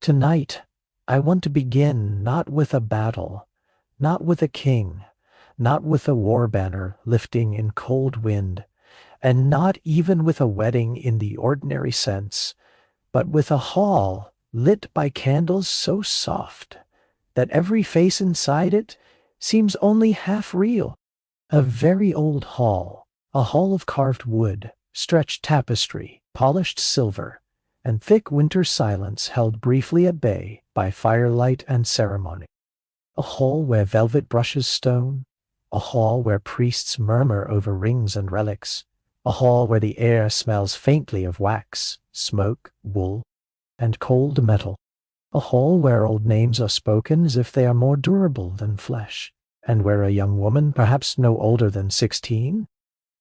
Tonight, I want to begin not with a battle, not with a king, not with a war banner lifting in cold wind, and not even with a wedding in the ordinary sense, but with a hall lit by candles so soft that every face inside it seems only half real. A very old hall, a hall of carved wood, stretched tapestry, polished silver, and thick winter silence held briefly at bay by firelight and ceremony. A hall where velvet brushes stone, a hall where priests murmur over rings and relics, a hall where the air smells faintly of wax, smoke, wool, and cold metal, a hall where old names are spoken as if they are more durable than flesh, and where a young woman, perhaps no older than 16,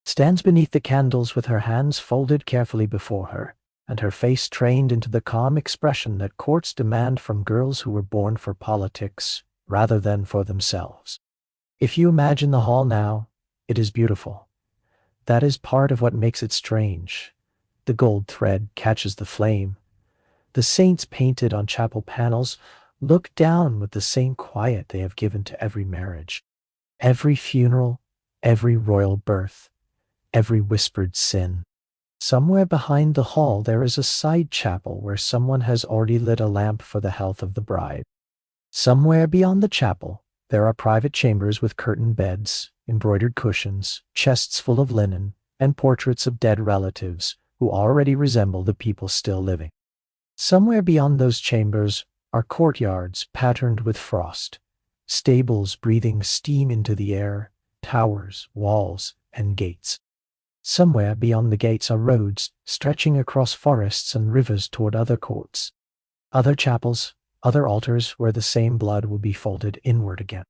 stands beneath the candles with her hands folded carefully before her, and her face trained into the calm expression that courts demand from girls who were born for politics rather than for themselves. If you imagine the hall now, it is beautiful. That is part of what makes it strange. The gold thread catches the flame. The saints painted on chapel panels look down with the same quiet they have given to every marriage, every funeral, every royal birth, every whispered sin. Somewhere behind the hall there is a side chapel where someone has already lit a lamp for the health of the bride. Somewhere beyond the chapel there are private chambers with curtained beds, embroidered cushions, chests full of linen, and portraits of dead relatives who already resemble the people still living. Somewhere beyond those chambers are courtyards patterned with frost, stables breathing steam into the air, towers, walls, and gates. Somewhere beyond the gates are roads stretching across forests and rivers toward other courts, other chapels, other altars where the same blood will be folded inward again.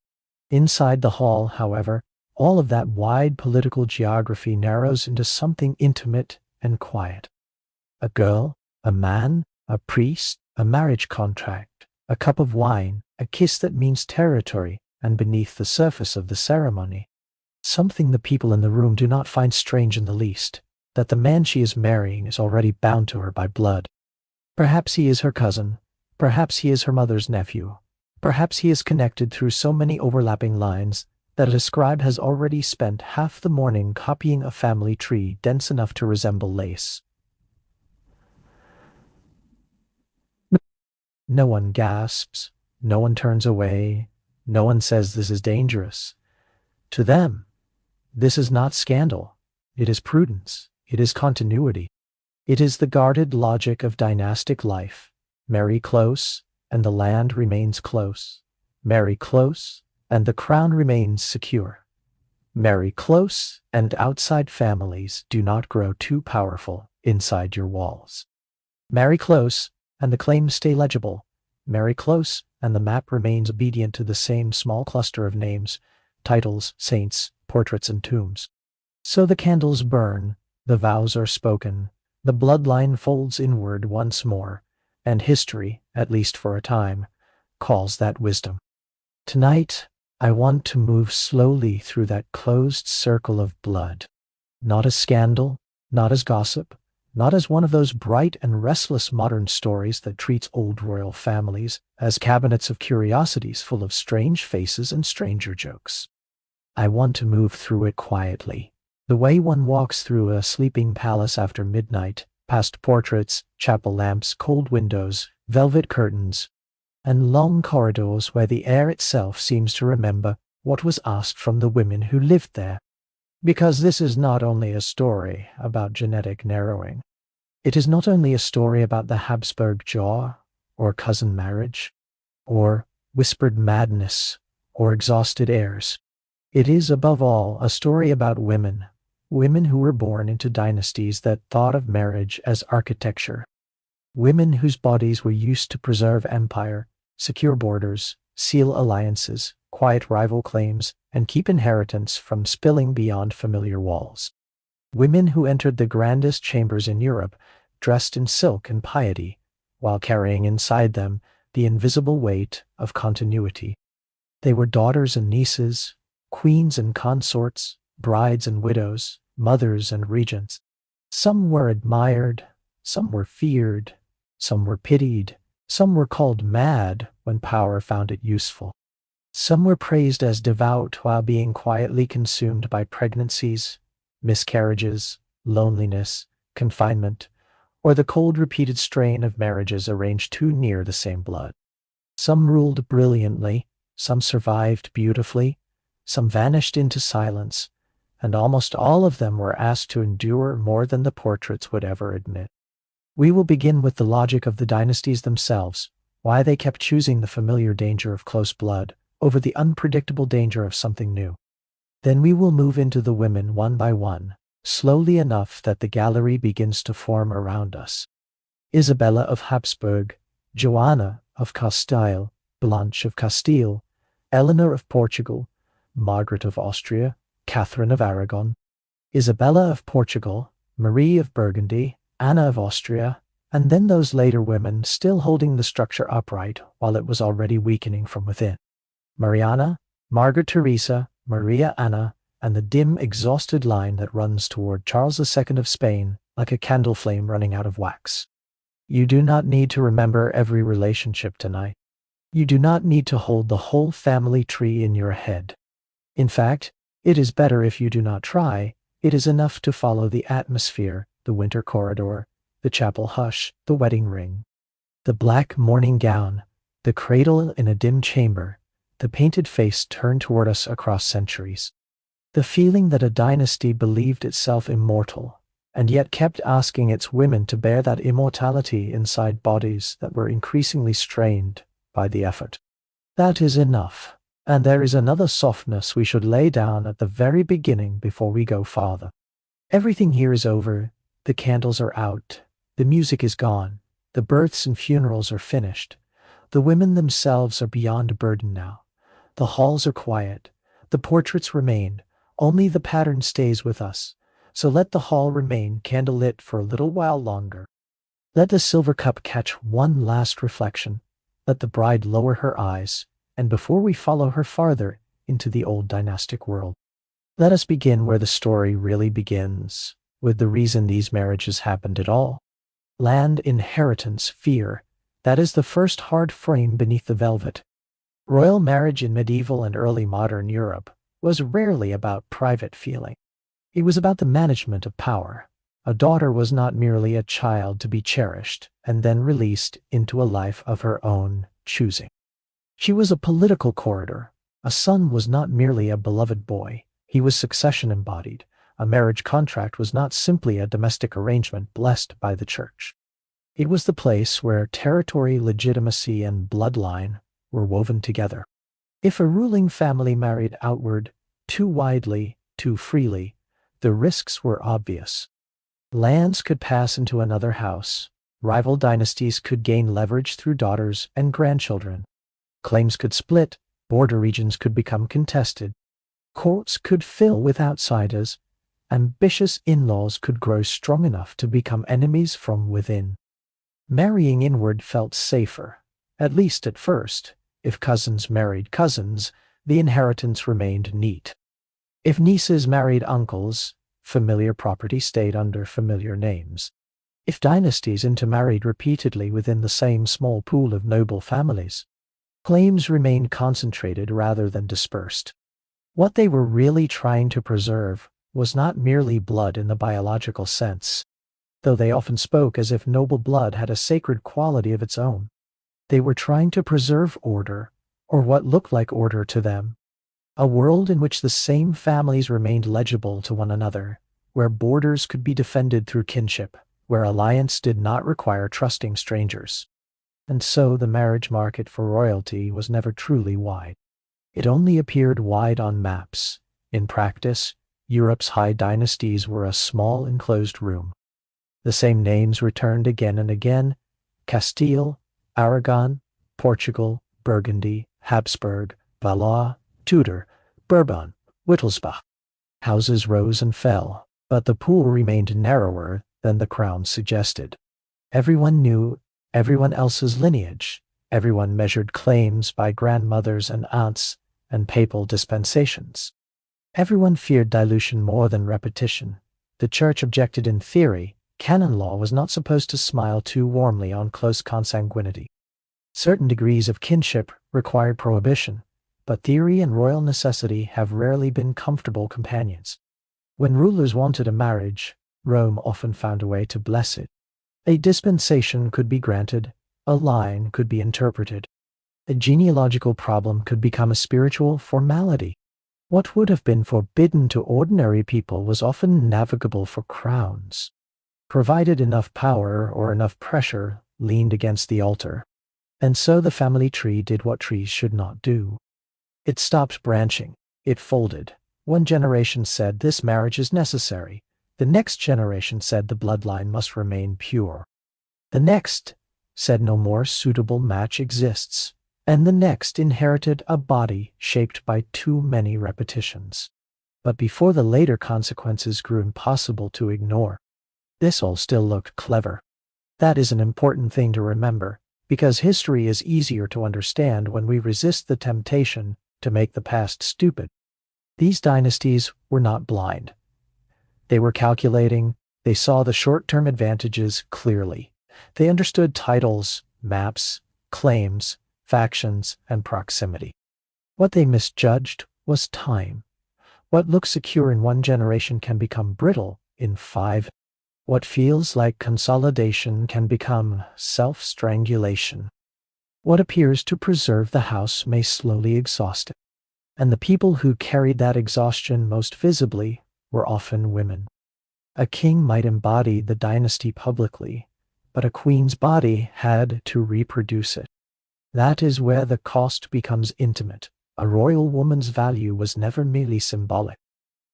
Inside the hall, however, all of that wide political geography narrows into something intimate and quiet. A girl, a man, a priest, a marriage contract, a cup of wine, a kiss that means territory, and beneath the surface of the ceremony, something the people in the room do not find strange in the least, that the man she is marrying is already bound to her by blood. Perhaps he is her cousin, perhaps he is her mother's nephew, perhaps he is connected through so many overlapping lines that a scribe has already spent half the morning copying a family tree dense enough to resemble lace. No one gasps, no one turns away, no one says this is dangerous. To them, this is not scandal. It is prudence. It is continuity. It is the guarded logic of dynastic life. Marry close, and the land remains close. Marry close, and the crown remains secure. Marry close, and outside families do not grow too powerful inside your walls. Marry close, and the claims stay legible. Marry close, and the map remains obedient to the same small cluster of names, titles, saints, portraits, and tombs. So the candles burn, the vows are spoken, the bloodline folds inward once more, and history, at least for a time, calls that wisdom. Tonight, I want to move slowly through that closed circle of blood, not as scandal, not as gossip, not as one of those bright and restless modern stories that treats old royal families as cabinets of curiosities full of strange faces and stranger jokes. I want to move through it quietly, the way one walks through a sleeping palace after midnight, past portraits, chapel lamps, cold windows, velvet curtains, and long corridors where the air itself seems to remember what was asked from the women who lived there. Because this is not only a story about genetic narrowing. It is not only a story about the Habsburg jaw, or cousin marriage, or whispered madness, or exhausted heirs. It is, above all, a story about women, women who were born into dynasties that thought of marriage as architecture, women whose bodies were used to preserve empire, secure borders, seal alliances, quiet rival claims, and keep inheritance from spilling beyond familiar walls. Women who entered the grandest chambers in Europe dressed in silk and piety, while carrying inside them the invisible weight of continuity. They were daughters and nieces, queens and consorts, brides and widows, mothers and regents. Some were admired, some were feared, some were pitied, Some were called mad when power found it useful. Some were praised as devout while being quietly consumed by pregnancies, miscarriages, loneliness, confinement, or the cold repeated strain of marriages arranged too near the same blood. Some ruled brilliantly, some survived beautifully, some vanished into silence, and almost all of them were asked to endure more than the portraits would ever admit. We will begin with the logic of the dynasties themselves, why they kept choosing the familiar danger of close blood over the unpredictable danger of something new. Then we will move into the women one by one, slowly enough that the gallery begins to form around us. Isabella of Habsburg, Joanna of Castile, Blanche of Castile, Eleanor of Portugal, Margaret of Austria, Catherine of Aragon, Isabella of Portugal, Marie of Burgundy, Anna of Austria, and then those later women still holding the structure upright while it was already weakening from within. Mariana, Margaret Teresa, Maria Anna, and the dim, exhausted line that runs toward Charles II of Spain like a candle flame running out of wax. You do not need to remember every relationship tonight. You do not need to hold the whole family tree in your head. In fact, it is better if you do not try. It is enough to follow the atmosphere, the winter corridor, the chapel hush, the wedding ring, the black morning gown, the cradle in a dim chamber, the painted face turned toward us across centuries. The feeling that a dynasty believed itself immortal, and yet kept asking its women to bear that immortality inside bodies that were increasingly strained by the effort. That is enough, and there is another softness we should lay down at the very beginning before we go farther. Everything here is over, the candles are out, the music is gone, the births and funerals are finished. The women themselves are beyond burden now. The halls are quiet, the portraits remain, only the pattern stays with us. So let the hall remain candlelit for a little while longer. Let the silver cup catch one last reflection. Let the bride lower her eyes, and before we follow her farther into the old dynastic world, let us begin where the story really begins, with the reason these marriages happened at all. Land, inheritance, fear. That is the first hard frame beneath the velvet. Royal marriage in medieval and early modern Europe was rarely about private feeling. It was about the management of power. A daughter was not merely a child to be cherished and then released into a life of her own choosing. She was a political corridor. A son was not merely a beloved boy. He was succession embodied. A marriage contract was not simply a domestic arrangement blessed by the church. It was the place where territory, legitimacy, and bloodline were woven together. If a ruling family married outward, too widely, too freely, the risks were obvious. Lands could pass into another house. Rival dynasties could gain leverage through daughters and grandchildren. Claims could split. Border regions could become contested. Courts could fill with outsiders. Ambitious in-laws could grow strong enough to become enemies from within. Marrying inward felt safer, at least at first. If cousins married cousins, the inheritance remained neat. If nieces married uncles, familiar property stayed under familiar names. If dynasties intermarried repeatedly within the same small pool of noble families, claims remained concentrated rather than dispersed. What they were really trying to preserve was not merely blood in the biological sense, though they often spoke as if noble blood had a sacred quality of its own. They were trying to preserve order, or what looked like order to them. A world in which the same families remained legible to one another, where borders could be defended through kinship, where alliance did not require trusting strangers. And so the marriage market for royalty was never truly wide. It only appeared wide on maps. In practice, Europe's high dynasties were a small enclosed room. The same names returned again and again: Castile, Aragon, Portugal, Burgundy, Habsburg, Valois, Tudor, Bourbon, Wittelsbach. Houses rose and fell, but the pool remained narrower than the crown suggested. Everyone knew everyone else's lineage. Everyone measured claims by grandmothers and aunts and papal dispensations. Everyone feared dilution more than repetition. The church objected in theory. Canon law was not supposed to smile too warmly on close consanguinity. Certain degrees of kinship required prohibition, but theory and royal necessity have rarely been comfortable companions. When rulers wanted a marriage, Rome often found a way to bless it. A dispensation could be granted, a line could be interpreted, a genealogical problem could become a spiritual formality. What would have been forbidden to ordinary people was often navigable for crowns. Provided enough power or enough pressure leaned against the altar. And so the family tree did what trees should not do. It stopped branching. It folded. One generation said this marriage is necessary. The next generation said the bloodline must remain pure. The next said no more suitable match exists. And the next inherited a body shaped by too many repetitions. But before the later consequences grew impossible to ignore, this all still looked clever. That is an important thing to remember, because history is easier to understand when we resist the temptation to make the past stupid. These dynasties were not blind. They were calculating, they saw the short-term advantages clearly. They understood titles, maps, claims, factions, and proximity. What they misjudged was time. What looks secure in one generation can become brittle in 5. What feels like consolidation can become self-strangulation. What appears to preserve the house may slowly exhaust it. And the people who carried that exhaustion most visibly were often women. A king might embody the dynasty publicly, but a queen's body had to reproduce it. That is where the cost becomes intimate. A royal woman's value was never merely symbolic.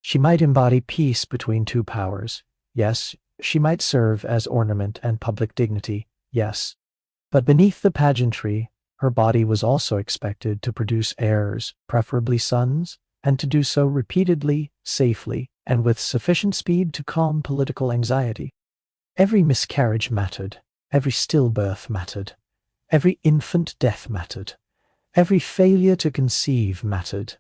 She might embody peace between two powers. Yes, she might serve as ornament and public dignity. Yes. But beneath the pageantry, her body was also expected to produce heirs, preferably sons, and to do so repeatedly, safely, and with sufficient speed to calm political anxiety. Every miscarriage mattered. Every stillbirth mattered. Every infant death mattered. Every failure to conceive mattered.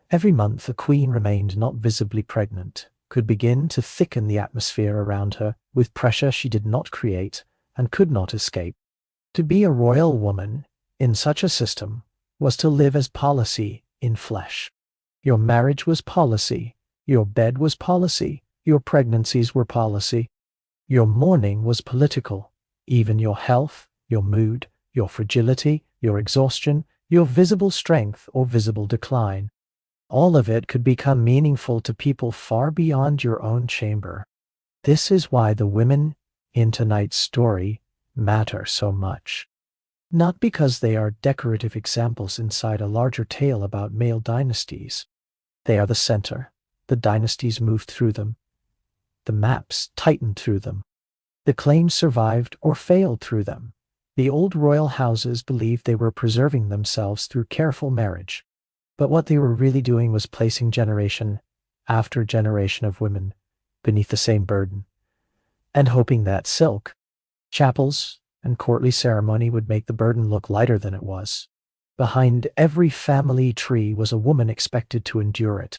Every month a queen remained not visibly pregnant could begin to thicken the atmosphere around her with pressure she did not create and could not escape. To be a royal woman in such a system was to live as policy in flesh. Your marriage was policy. Your bed was policy. Your pregnancies were policy. Your mourning was political. Even your health, your mood, your fragility, your exhaustion, your visible strength or visible decline. All of it could become meaningful to people far beyond your own chamber. This is why the women in tonight's story matter so much. Not because they are decorative examples inside a larger tale about male dynasties. They are the center. The dynasties moved through them. The maps tightened through them. The claims survived or failed through them. The old royal houses believed they were preserving themselves through careful marriage. But what they were really doing was placing generation after generation of women beneath the same burden, and hoping that silk, chapels, and courtly ceremony would make the burden look lighter than it was. Behind every family tree was a woman expected to endure it.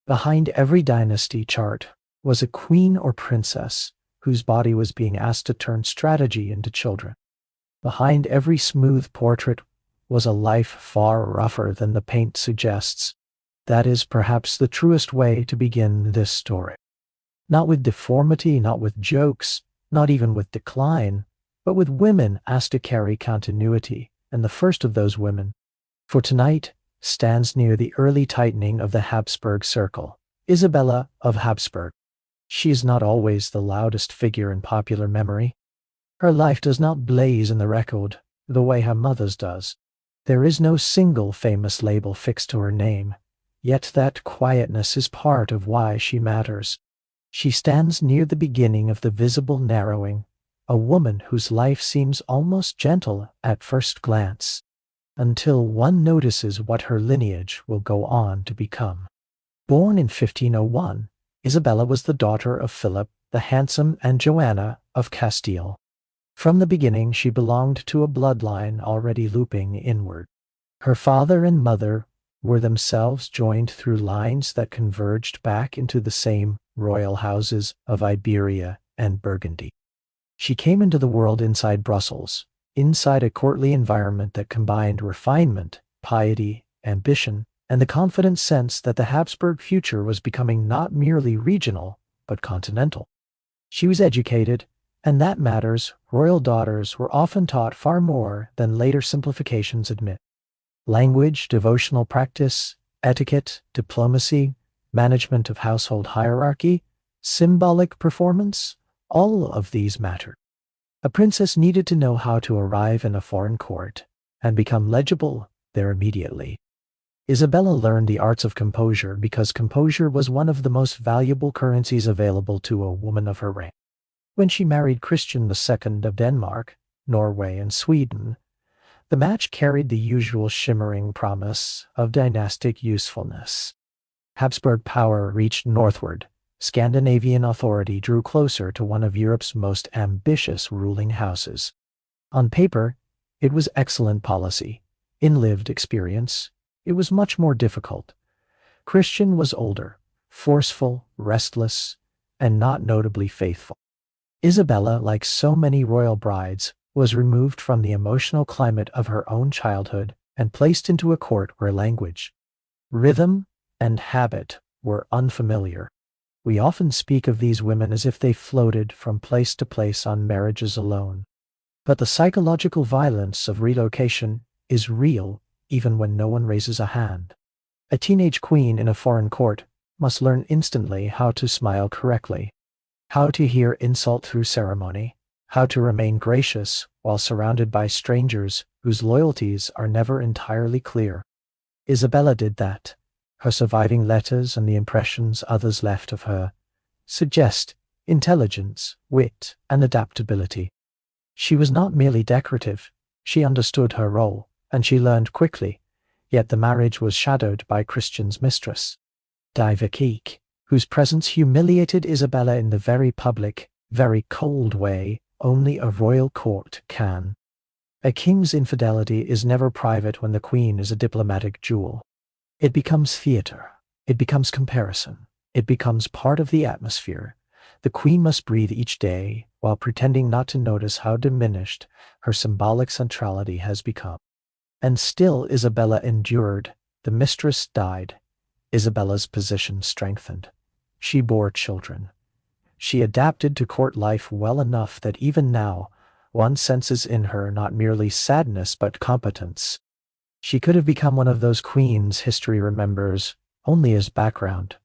Behind every dynasty chart was a queen or princess whose body was being asked to turn strategy into children. Behind every smooth portrait was a life far rougher than the paint suggests. That is perhaps the truest way to begin this story. Not with deformity, not with jokes, not even with decline, but with women asked to carry continuity, and the first of those women, for tonight, stands near the early tightening of the Habsburg circle, Isabella of Habsburg. She is not always the loudest figure in popular memory. Her life does not blaze in the record the way her mother's does. There is no single famous label fixed to her name, yet that quietness is part of why she matters. She stands near the beginning of the visible narrowing, a woman whose life seems almost gentle at first glance, until one notices what her lineage will go on to become. Born in 1501, Isabella was the daughter of Philip the Handsome and Joanna of Castile. From the beginning she belonged to a bloodline already looping inward. Her father and mother were themselves joined through lines that converged back into the same royal houses of Iberia and Burgundy. She came into the world inside Brussels, inside a courtly environment that combined refinement, piety, ambition, and the confident sense that the Habsburg future was becoming not merely regional, but continental. She was educated, and that matters. Royal daughters were often taught far more than later simplifications admit. Language, devotional practice, etiquette, diplomacy, management of household hierarchy, symbolic performance, all of these mattered. A princess needed to know how to arrive in a foreign court and become legible there immediately. Isabella learned the arts of composure because composure was one of the most valuable currencies available to a woman of her rank. When she married Christian II of Denmark, Norway, and Sweden, the match carried the usual shimmering promise of dynastic usefulness. Habsburg power reached northward. Scandinavian authority drew closer to one of Europe's most ambitious ruling houses. On paper, it was excellent policy. In lived experience, it was much more difficult. Christian was older, forceful, restless, and not notably faithful. Isabella, like so many royal brides, was removed from the emotional climate of her own childhood and placed into a court where language, rhythm, and habit were unfamiliar. We often speak of these women as if they floated from place to place on marriages alone. But the psychological violence of relocation is real even when no one raises a hand. A teenage queen in a foreign court must learn instantly how to smile correctly, how to hear insult through ceremony, how to remain gracious while surrounded by strangers whose loyalties are never entirely clear. Isabella did that. Her surviving letters and the impressions others left of her suggest intelligence, wit, and adaptability. She was not merely decorative. She understood her role, and she learned quickly, yet the marriage was shadowed by Christian's mistress, Diva, whose presence humiliated Isabella in the very public, very cold way only a royal court can. A king's infidelity is never private when the queen is a diplomatic jewel. It becomes theater. It becomes comparison. It becomes part of the atmosphere. The queen must breathe each day while pretending not to notice how diminished her symbolic centrality has become. And still Isabella endured. The mistress died. Isabella's position strengthened. She bore children. She adapted to court life well enough that even now, one senses in her not merely sadness but competence. She could have become one of those queens history remembers only as background,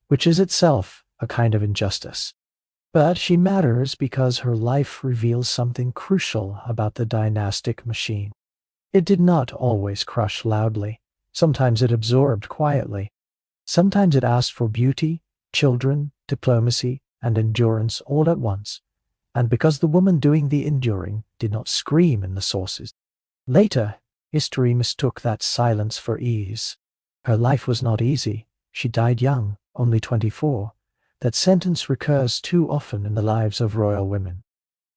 which is itself a kind of injustice. But she matters because her life reveals something crucial about the dynastic machine. It did not always crush loudly. Sometimes it absorbed quietly. Sometimes it asked for beauty, children, diplomacy, and endurance all at once. And because the woman doing the enduring did not scream in the sources, later, history mistook that silence for ease. Her life was not easy. She died young, only 24. That sentence recurs too often in the lives of royal women.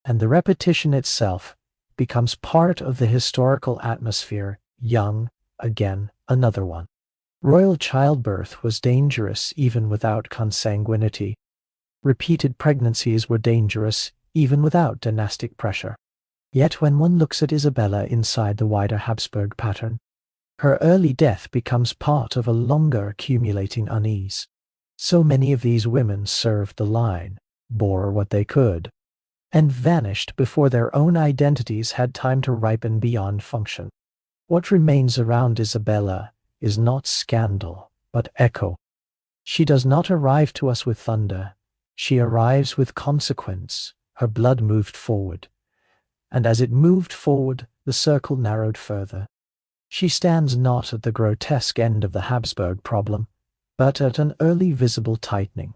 And the repetition itself becomes part of the historical atmosphere. Young, again, another one. Royal childbirth was dangerous even without consanguinity. Repeated pregnancies were dangerous even without dynastic pressure. Yet when one looks at Isabella inside the wider Habsburg pattern, her early death becomes part of a longer accumulating unease. So many of these women served the line, bore what they could, and vanished before their own identities had time to ripen beyond function. What remains around Isabella is not scandal, but echo. She does not arrive to us with thunder. She arrives with consequence. Her blood moved forward. And as it moved forward, the circle narrowed further. She stands not at the grotesque end of the Habsburg problem, but at an early visible tightening,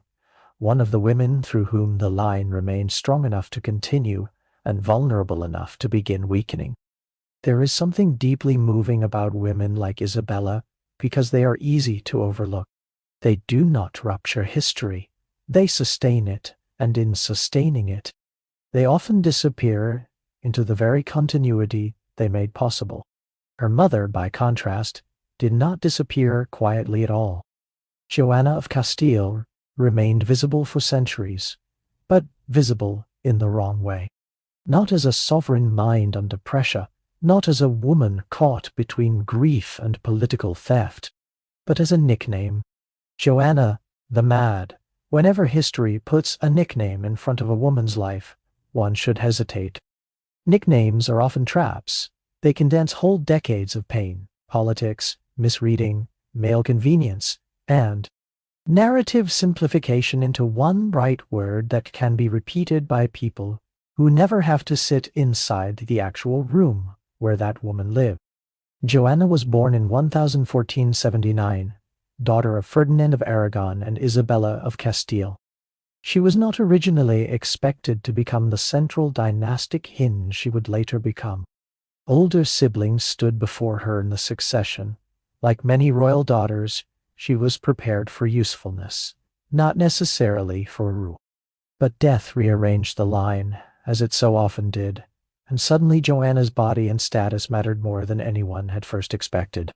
one of the women through whom the line remained strong enough to continue and vulnerable enough to begin weakening. There is something deeply moving about women like Isabella because they are easy to overlook. They do not rupture history. They sustain it, and in sustaining it, they often disappear into the very continuity they made possible. Her mother, by contrast, did not disappear quietly at all. Joanna of Castile remained visible for centuries, but visible in the wrong way. not as a sovereign mind under pressure, not as a woman caught between grief and political theft, but as a nickname. Joanna the Mad. Whenever history puts a nickname in front of a woman's life, one should hesitate. Nicknames are often traps. They condense whole decades of pain, politics, misreading, male convenience, and narrative simplification into one right word that can be repeated by people who never have to sit inside the actual room where that woman lived. Joanna was born in 1479, daughter of Ferdinand of Aragon and Isabella of Castile. She was not originally expected to become the central dynastic hinge she would later become. Older siblings stood before her in the succession. Like many royal daughters, she was prepared for usefulness, not necessarily for rule. But death rearranged the line, as it so often did, and suddenly Joanna's body and status mattered more than anyone had first expected.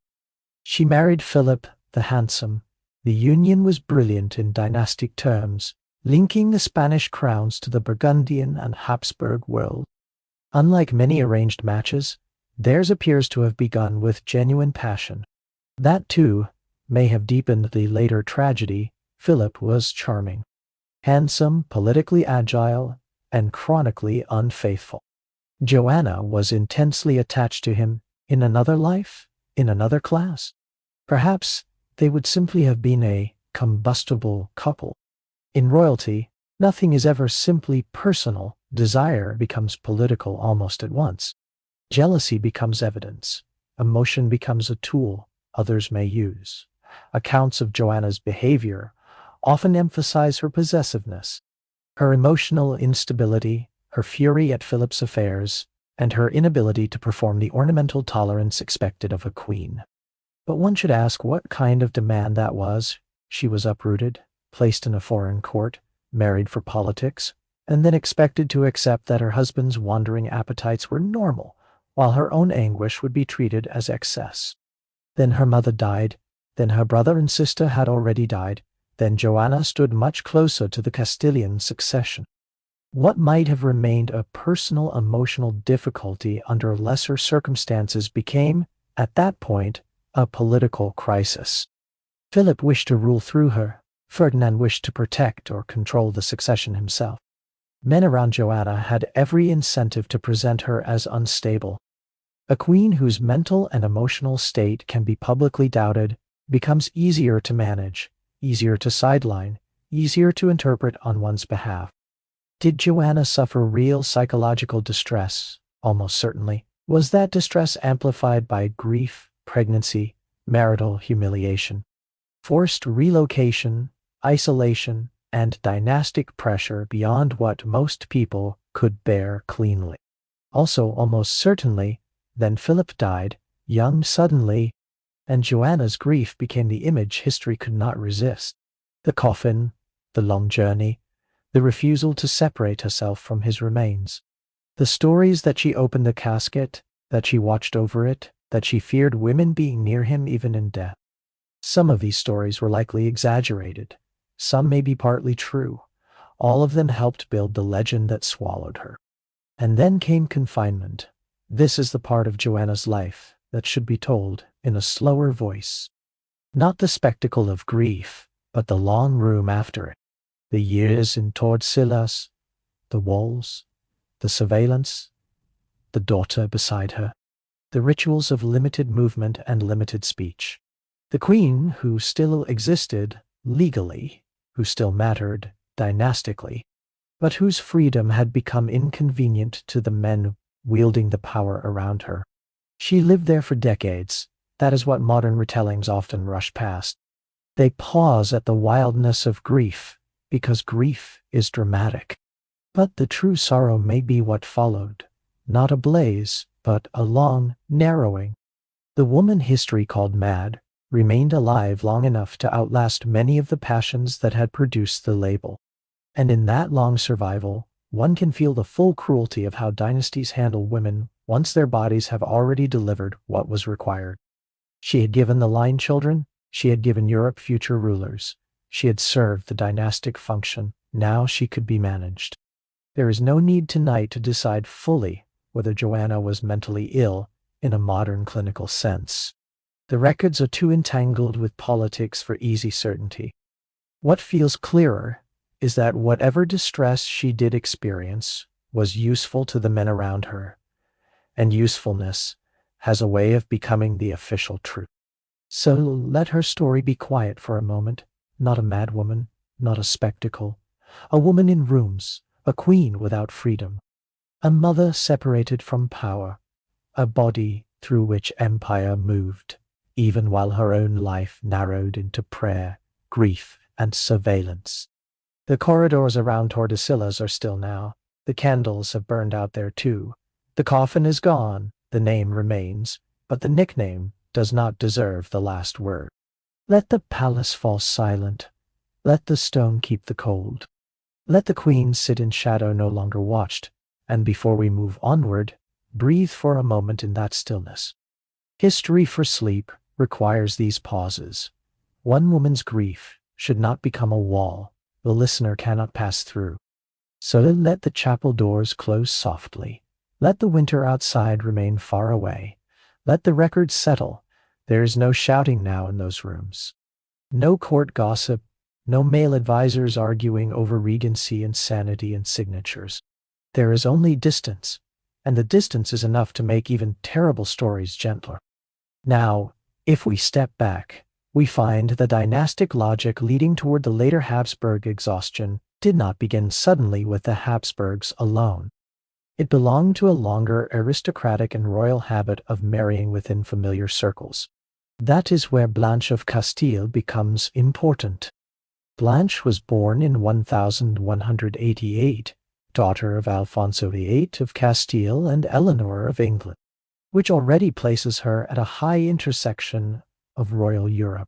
She married Philip the Handsome. The union was brilliant in dynastic terms, linking the Spanish crowns to the Burgundian and Habsburg world. Unlike many arranged matches, theirs appears to have begun with genuine passion. That, too, may have deepened the later tragedy. Philip was charming, handsome, politically agile, and chronically unfaithful. Joanna was intensely attached to him in another life, in another class. Perhaps they would simply have been a combustible couple. In royalty, nothing is ever simply personal. Desire becomes political almost at once. Jealousy becomes evidence. Emotion becomes a tool others may use. Accounts of Joanna's behavior often emphasize her possessiveness, her emotional instability, her fury at Philip's affairs, and her inability to perform the ornamental tolerance expected of a queen. But one should ask what kind of demand that was. She was uprooted, placed in a foreign court, married for politics, and then expected to accept that her husband's wandering appetites were normal, while her own anguish would be treated as excess. Then her mother died, then her brother and sister had already died, then Joanna stood much closer to the Castilian succession. What might have remained a personal emotional difficulty under lesser circumstances became, at that point, a political crisis. Philip wished to rule through her. Ferdinand wished to protect or control the succession himself. Men around Joanna had every incentive to present her as unstable. A queen whose mental and emotional state can be publicly doubted becomes easier to manage, easier to sideline, easier to interpret on one's behalf. Did Joanna suffer real psychological distress? Almost certainly. Was that distress amplified by grief, pregnancy, marital humiliation, forced relocation, isolation, and dynastic pressure beyond what most people could bear cleanly? Also, almost certainly, then Philip died, young suddenly, and Joanna's grief became the image history could not resist. The coffin, the long journey, the refusal to separate herself from his remains. The stories that she opened the casket, that she watched over it, that she feared women being near him even in death. Some of these stories were likely exaggerated. Some may be partly true. All of them helped build the legend that swallowed her. And then came confinement. This is the part of Joanna's life that should be told in a slower voice. Not the spectacle of grief, but the long room after it. The years in Tordesillas, the walls, the surveillance, the daughter beside her, the rituals of limited movement and limited speech. The queen who still existed legally, who still mattered dynastically, but whose freedom had become inconvenient to the men wielding the power around her. She lived there for decades. That is what modern retellings often rush past. They pause at the wildness of grief, because grief is dramatic. But the true sorrow may be what followed, not a blaze, but a long narrowing. The woman history called mad remained alive long enough to outlast many of the passions that had produced the label. And in that long survival, one can feel the full cruelty of how dynasties handle women once their bodies have already delivered what was required. She had given the line children, she had given Europe future rulers, she had served the dynastic function, now she could be managed. There is no need tonight to decide fully whether Joanna was mentally ill in a modern clinical sense. The records are too entangled with politics for easy certainty. What feels clearer is that whatever distress she did experience was useful to the men around her, and usefulness has a way of becoming the official truth. So let her story be quiet for a moment, not a madwoman, not a spectacle, a woman in rooms, a queen without freedom, a mother separated from power, a body through which empire moved, even while her own life narrowed into prayer, grief, and surveillance. The corridors around Tordesillas are still now. The candles have burned out there too. The coffin is gone, the name remains, but the nickname does not deserve the last word. Let the palace fall silent. Let the stone keep the cold. Let the queen sit in shadow no longer watched, and before we move onward, breathe for a moment in that stillness. History for sleep requires these pauses. One woman's grief should not become a wall the listener cannot pass through. So let the chapel doors close softly. Let the winter outside remain far away. Let the records settle. There is no shouting now in those rooms. No court gossip, no male advisors arguing over regency and sanity and signatures. There is only distance, and the distance is enough to make even terrible stories gentler. Now, if we step back, we find the dynastic logic leading toward the later Habsburg exhaustion did not begin suddenly with the Habsburgs alone. It belonged to a longer aristocratic and royal habit of marrying within familiar circles. That is where Blanche of Castile becomes important. Blanche was born in 1188, daughter of Alfonso VIII of Castile and Eleanor of England, which already places her at a high intersection of royal Europe.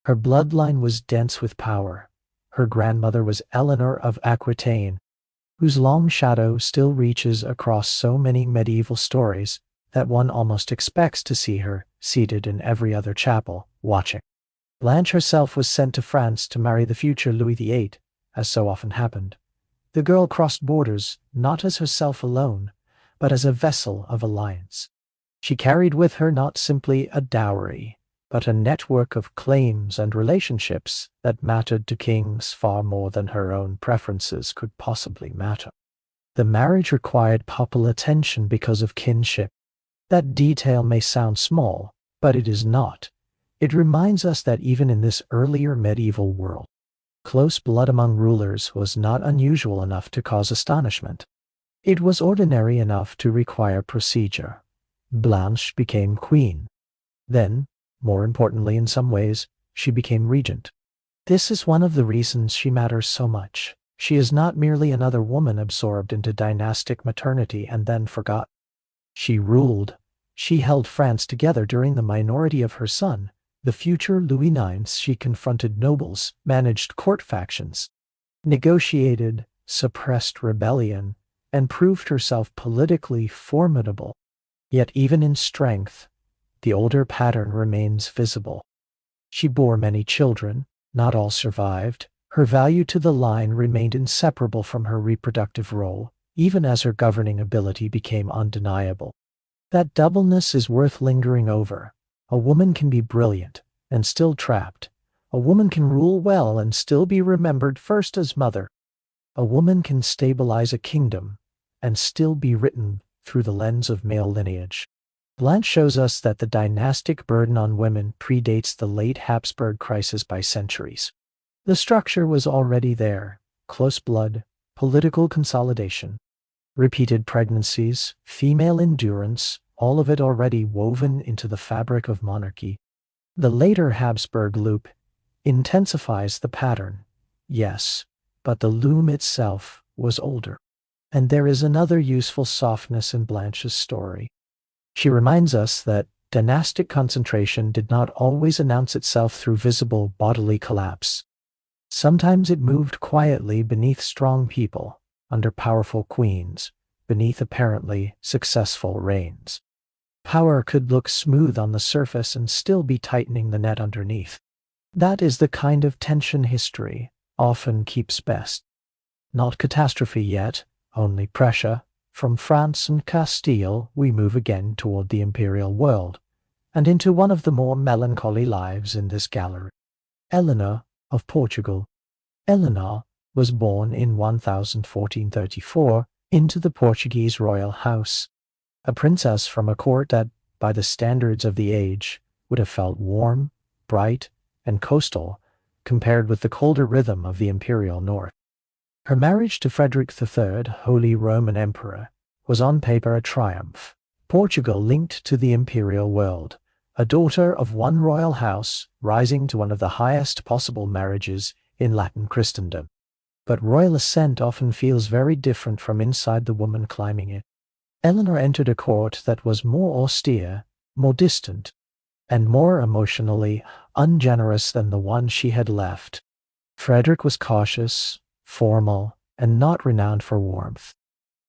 Her bloodline was dense with power. Her grandmother was Eleanor of Aquitaine, whose long shadow still reaches across so many medieval stories that one almost expects to see her seated in every other chapel, watching. Blanche herself was sent to France to marry the future Louis VIII, as so often happened. The girl crossed borders not as herself alone, but as a vessel of alliance. She carried with her not simply a dowry, but a network of claims and relationships that mattered to kings far more than her own preferences could possibly matter. The marriage required papal attention because of kinship. That detail may sound small, but it is not. It reminds us that even in this earlier medieval world, close blood among rulers was not unusual enough to cause astonishment. It was ordinary enough to require procedure. Blanche became queen. Then, more importantly in some ways, she became regent. This is one of the reasons she matters so much. She is not merely another woman absorbed into dynastic maternity and then forgotten. She ruled. She held France together during the minority of her son, the future Louis IX. She confronted nobles, managed court factions, negotiated, suppressed rebellion, and proved herself politically formidable. Yet even in strength, the older pattern remains visible. She bore many children, not all survived. Her value to the line remained inseparable from her reproductive role, even as her governing ability became undeniable. That doubleness is worth lingering over. A woman can be brilliant and still trapped. A woman can rule well and still be remembered first as mother. A woman can stabilize a kingdom and still be written through the lens of male lineage. Blanche shows us that the dynastic burden on women predates the late Habsburg crisis by centuries. The structure was already there: close blood, political consolidation, repeated pregnancies, female endurance, all of it already woven into the fabric of monarchy. The later Habsburg loop intensifies the pattern, yes, but the loom itself was older. And there is another useful softness in Blanche's story. She reminds us that dynastic concentration did not always announce itself through visible bodily collapse. Sometimes it moved quietly beneath strong people, under powerful queens, beneath apparently successful reigns. Power could look smooth on the surface and still be tightening the net underneath. That is the kind of tension history often keeps best. Not catastrophe yet, only pressure. From France and Castile, we move again toward the imperial world, and into one of the more melancholy lives in this gallery. Eleanor of Portugal. Eleanor was born in 1434 into the Portuguese royal house, a princess from a court that, by the standards of the age, would have felt warm, bright, and coastal compared with the colder rhythm of the imperial north. Her marriage to Frederick III, Holy Roman Emperor, was on paper a triumph. Portugal linked to the imperial world, a daughter of one royal house rising to one of the highest possible marriages in Latin Christendom. But royal ascent often feels very different from inside the woman climbing it. Eleanor entered a court that was more austere, more distant, and more emotionally ungenerous than the one she had left. Frederick was cautious, formal, and not renowned for warmth.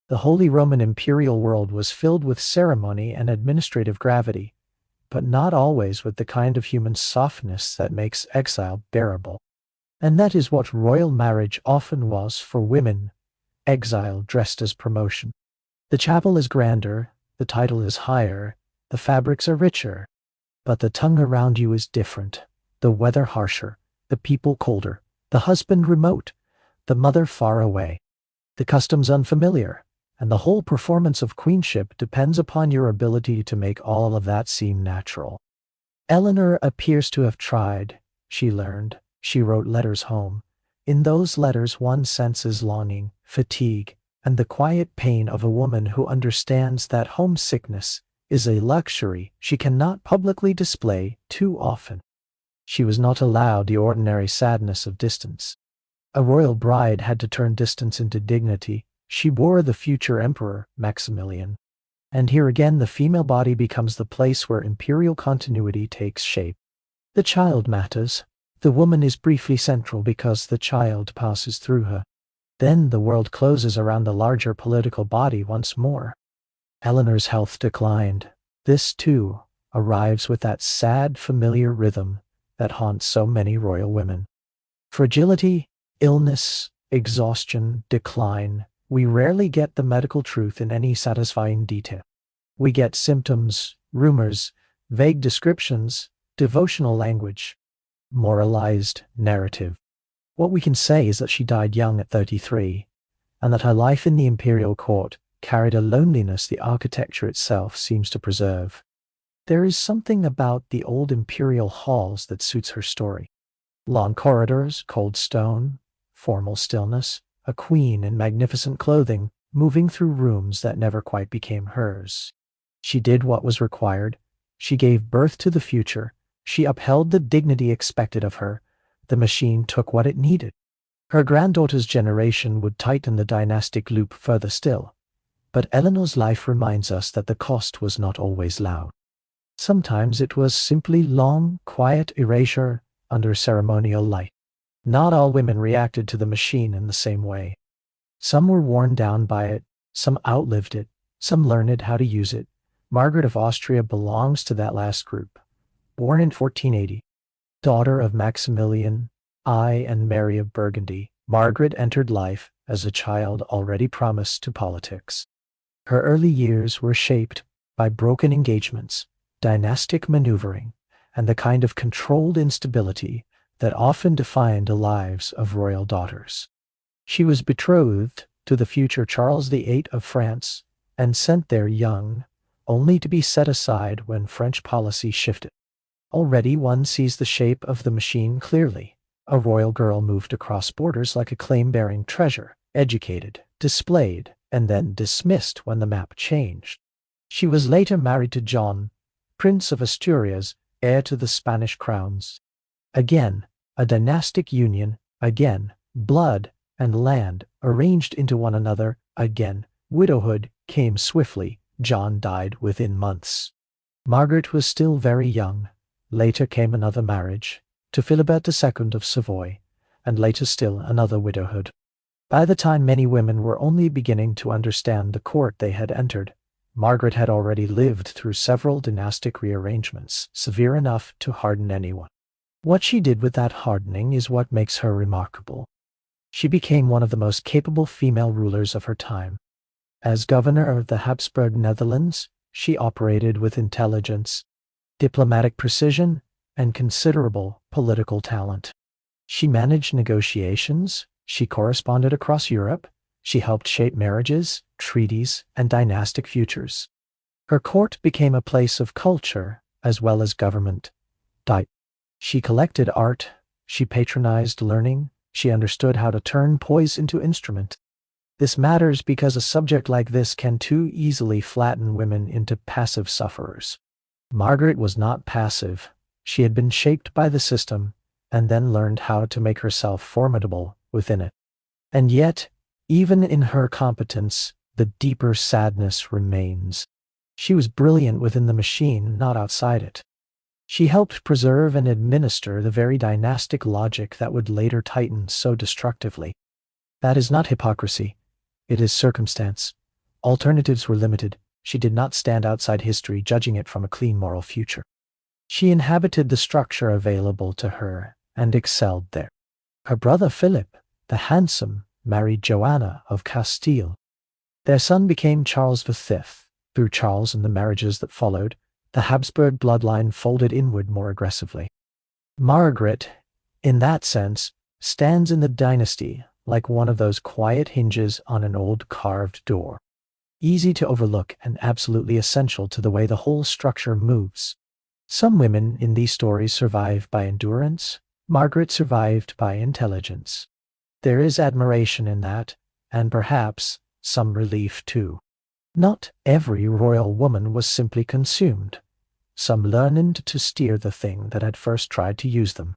The Holy Roman imperial world was filled with ceremony and administrative gravity, but not always with the kind of human softness that makes exile bearable. And that is what royal marriage often was for women, exile dressed as promotion. The chapel is grander, the title is higher, the fabrics are richer, but the tongue around you is different, the weather harsher, the people colder, the husband remote, the mother far away, the customs unfamiliar, and the whole performance of queenship depends upon your ability to make all of that seem natural. Eleanor appears to have tried, she learned. She wrote letters home. In those letters one senses longing, fatigue, and the quiet pain of a woman who understands that homesickness is a luxury she cannot publicly display too often. She was not allowed the ordinary sadness of distance. A royal bride had to turn distance into dignity. She bore the future emperor, Maximilian. And here again the female body becomes the place where imperial continuity takes shape. The child matters. The woman is briefly central because the child passes through her. Then the world closes around the larger political body once more. Eleanor's health declined. This, too, arrives with that sad, familiar rhythm that haunts so many royal women. Fragility, illness, exhaustion, decline. We rarely get the medical truth in any satisfying detail. We get symptoms, rumors, vague descriptions, devotional language, moralized narrative. What we can say is that she died young at 33, and that her life in the imperial court carried a loneliness the architecture itself seems to preserve. There is something about the old imperial halls that suits her story. Long corridors, cold stone, formal stillness, a queen in magnificent clothing moving through rooms that never quite became hers. She did what was required. She gave birth to the future. She upheld the dignity expected of her. The machine took what it needed. Her granddaughter's generation would tighten the dynastic loop further still. But Eleanor's life reminds us that the cost was not always loud. Sometimes it was simply long, quiet erasure under ceremonial light. Not all women reacted to the machine in the same way. Some were worn down by it, some outlived it, some learned how to use it. Margaret of Austria belongs to that last group. Born in 1480, daughter of Maximilian I and Mary of Burgundy, Margaret entered life as a child already promised to politics. Her early years were shaped by broken engagements, dynastic maneuvering, and the kind of controlled instability that often defined the lives of royal daughters. She was betrothed to the future Charles VIII of France and sent there young, only to be set aside when French policy shifted. Already one sees the shape of the machine clearly. A royal girl moved across borders like a claim-bearing treasure, educated, displayed, and then dismissed when the map changed. She was later married to John, Prince of Asturias, heir to the Spanish crowns. Again, a dynastic union, again, blood and land arranged into one another, again, widowhood came swiftly. John died within months. Margaret was still very young. Later came another marriage, to Philibert II of Savoy, and later still another widowhood. By the time many women were only beginning to understand the court they had entered, Margaret had already lived through several dynastic rearrangements, severe enough to harden anyone. What she did with that hardening is what makes her remarkable. She became one of the most capable female rulers of her time. As governor of the Habsburg Netherlands, she operated with intelligence, diplomatic precision, and considerable political talent. She managed negotiations, she corresponded across Europe, she helped shape marriages, treaties, and dynastic futures. Her court became a place of culture as well as government. She collected art, she patronized learning, she understood how to turn poise into instrument. This matters because a subject like this can too easily flatten women into passive sufferers. Margaret was not passive. She had been shaped by the system and then learned how to make herself formidable within it. And yet, even in her competence, the deeper sadness remains. She was brilliant within the machine, not outside it. She helped preserve and administer the very dynastic logic that would later tighten so destructively. That is not hypocrisy. It is circumstance. Alternatives were limited. She did not stand outside history, judging it from a clean moral future. She inhabited the structure available to her and excelled there. Her brother Philip, the handsome, married Joanna of Castile. Their son became Charles V. Through Charles and the marriages that followed, the Habsburg bloodline folded inward more aggressively. Margaret, in that sense, stands in the dynasty like one of those quiet hinges on an old carved door. Easy to overlook and absolutely essential to the way the whole structure moves. Some women in these stories survive by endurance. Margaret survived by intelligence. There is admiration in that, and perhaps some relief too. Not every royal woman was simply consumed. Some learned to steer the thing that had first tried to use them.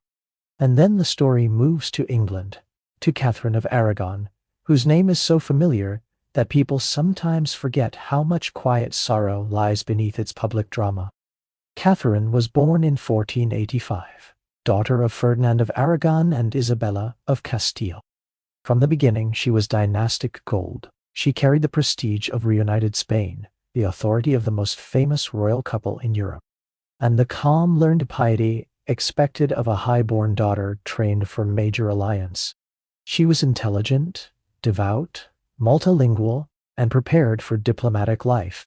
And then the story moves to England, to Catherine of Aragon, whose name is so familiar that people sometimes forget how much quiet sorrow lies beneath its public drama. Catherine was born in 1485, daughter of Ferdinand of Aragon and Isabella of Castile. From the beginning, she was dynastic gold. She carried the prestige of reunited Spain, the authority of the most famous royal couple in Europe, and the calm, learned piety expected of a high-born daughter trained for major alliance. She was intelligent, devout, multilingual, and prepared for diplomatic life.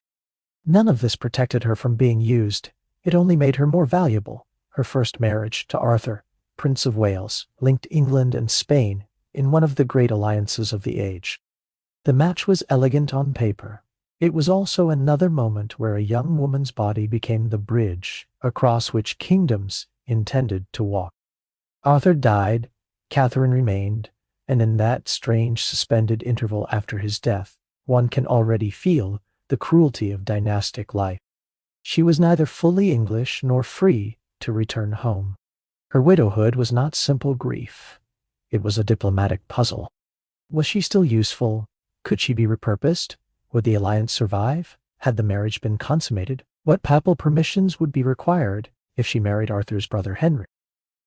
None of this protected her from being used. It only made her more valuable. Her first marriage to Arthur, Prince of Wales, linked England and Spain in one of the great alliances of the age. The match was elegant on paper. It was also another moment where a young woman's body became the bridge across which kingdoms intended to walk. Arthur died, Catherine remained, and in that strange suspended interval after his death, one can already feel the cruelty of dynastic life. She was neither fully English nor free to return home. Her widowhood was not simple grief. It was a diplomatic puzzle. Was she still useful? Could she be repurposed? Would the alliance survive? Had the marriage been consummated? What papal permissions would be required if she married Arthur's brother Henry?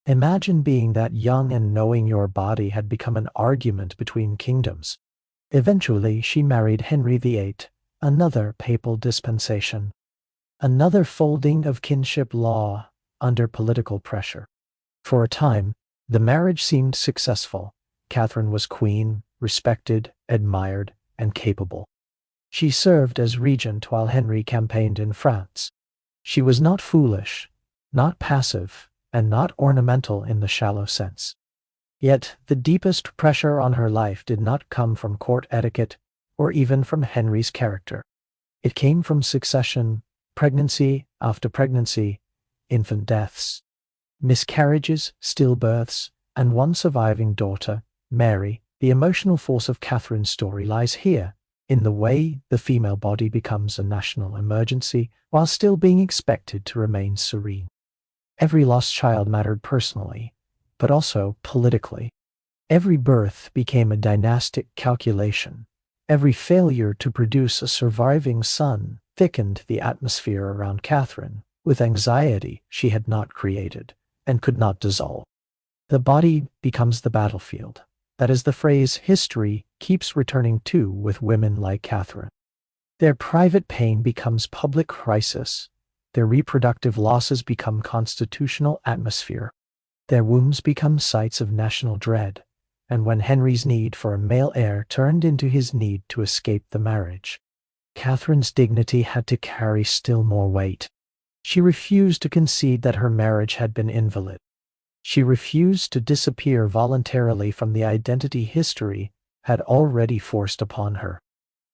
Imagine being that young and knowing your body had become an argument between kingdoms. Eventually, she married Henry VIII, another papal dispensation. Another folding of kinship law under political pressure. For a time, the marriage seemed successful. Catherine was queen, respected, admired, and capable. She served as regent while Henry campaigned in France. She was not foolish, not passive, and not ornamental in the shallow sense. Yet the deepest pressure on her life did not come from court etiquette or even from Henry's character. It came from succession, pregnancy after pregnancy, infant deaths, miscarriages, stillbirths, and one surviving daughter, Mary. The emotional force of Catherine's story lies here, in the way the female body becomes a national emergency while still being expected to remain serene. Every lost child mattered personally, but also politically. Every birth became a dynastic calculation. Every failure to produce a surviving son thickened the atmosphere around Catherine with anxiety she had not created and could not dissolve. The body becomes the battlefield. That is the phrase history keeps returning to with women like Catherine. Their private pain becomes public crisis. Their reproductive losses become constitutional atmosphere. Their wombs become sites of national dread. and when Henry's need for a male heir turned into his need to escape the marriage, Catherine's dignity had to carry still more weight. She refused to concede that her marriage had been invalid. She refused to disappear voluntarily from the identity history had already forced upon her.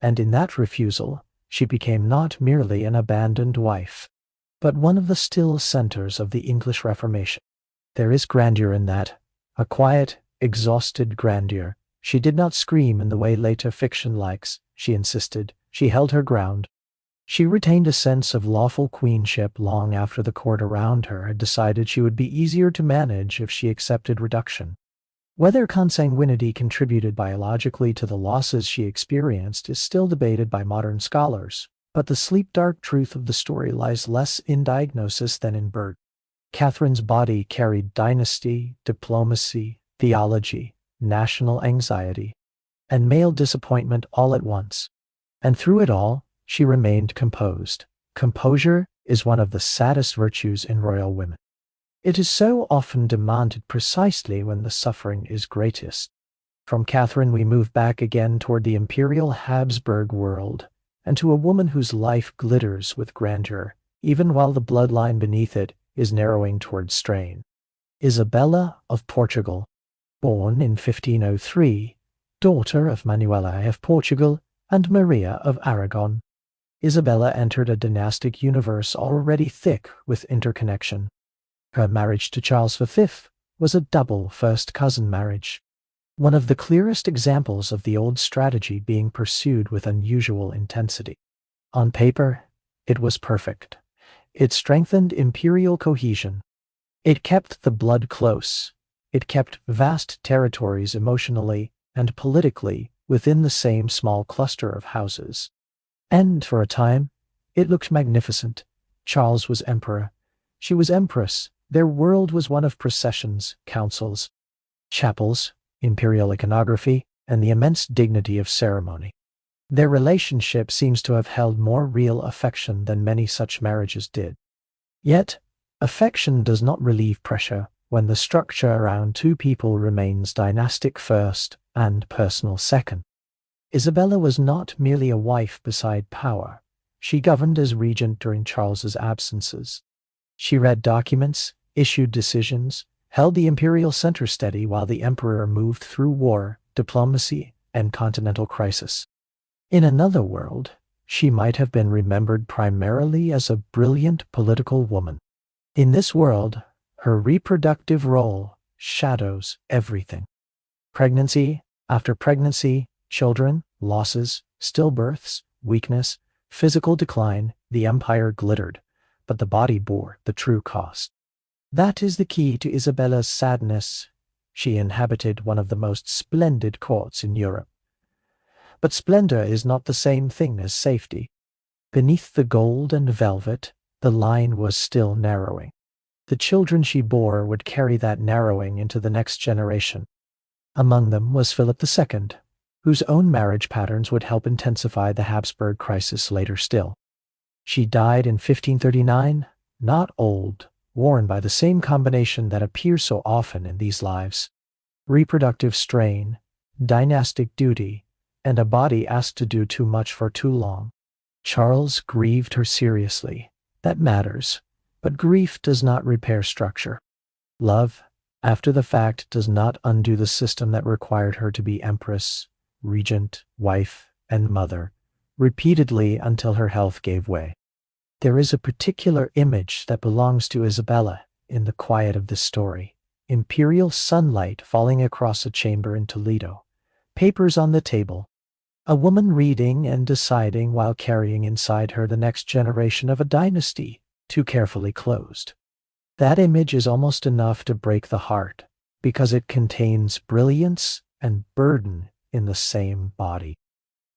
And in that refusal, she became not merely an abandoned wife, but one of the still centers of the English Reformation. There is grandeur in that, a quiet, exhausted grandeur. She did not scream in the way later fiction likes, she insisted. She held her ground. She retained a sense of lawful queenship long after the court around her had decided she would be easier to manage if she accepted reduction. Whether consanguinity contributed biologically to the losses she experienced is still debated by modern scholars, but the sleep dark truth of the story lies less in diagnosis than in birth. Catherine's body carried dynasty, diplomacy, theology, national anxiety, and male disappointment all at once. And through it all, she remained composed. Composure is one of the saddest virtues in royal women. It is so often demanded precisely when the suffering is greatest. From Catherine we move back again toward the imperial Habsburg world, and to a woman whose life glitters with grandeur, even while the bloodline beneath it is narrowing toward strain. Isabella of Portugal, born in 1503, daughter of Manuela of Portugal and Maria of Aragon. Isabella entered a dynastic universe already thick with interconnection. Her marriage to Charles V was a double first-cousin marriage, one of the clearest examples of the old strategy being pursued with unusual intensity. On paper, it was perfect. It strengthened imperial cohesion. It kept the blood close. It kept vast territories emotionally and politically within the same small cluster of houses. And, for a time, it looked magnificent. Charles was emperor. She was empress. Their world was one of processions, councils, chapels, imperial iconography, and the immense dignity of ceremony. Their relationship seems to have held more real affection than many such marriages did. Yet, affection does not relieve pressure when the structure around two people remains dynastic first and personal second. Isabella was not merely a wife beside power. She governed as regent during Charles's absences. She read documents, issued decisions, held the imperial center steady while the emperor moved through war, diplomacy, and continental crisis. In another world, she might have been remembered primarily as a brilliant political woman. In this world, her reproductive role shadows everything. Pregnancy after pregnancy, children, losses, stillbirths, weakness, physical decline, the empire glittered, but the body bore the true cost. That is the key to Isabella's sadness. She inhabited one of the most splendid courts in Europe. But splendor is not the same thing as safety. Beneath the gold and velvet, the line was still narrowing. The children she bore would carry that narrowing into the next generation. Among them was Philip II, whose own marriage patterns would help intensify the Habsburg crisis later still. She died in 1539, not old, worn by the same combination that appears so often in these lives: reproductive strain, dynastic duty, and a body asked to do too much for too long. Charles grieved her seriously. That matters, but grief does not repair structure. Love, after the fact, does not undo the system that required her to be empress, regent, wife, and mother, repeatedly until her health gave way. There is a particular image that belongs to Isabella in the quiet of this story: imperial sunlight falling across a chamber in Toledo, papers on the table, a woman reading and deciding while carrying inside her the next generation of a dynasty, too carefully closed. That image is almost enough to break the heart, because it contains brilliance and burden in the same body.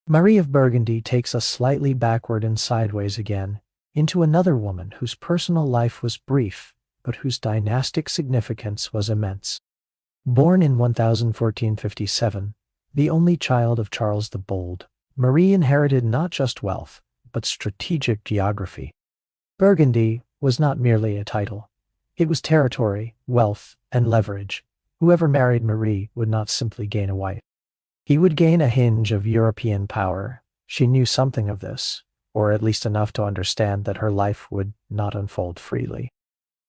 Marie of Burgundy takes us slightly backward and sideways again, into another woman whose personal life was brief, but whose dynastic significance was immense. Born in 1457, the only child of Charles the Bold, Marie inherited not just wealth, but strategic geography. Burgundy was not merely a title. It was territory, wealth, and leverage. Whoever married Marie would not simply gain a wife. He would gain a hinge of European power. She knew something of this, or at least enough to understand that her life would not unfold freely.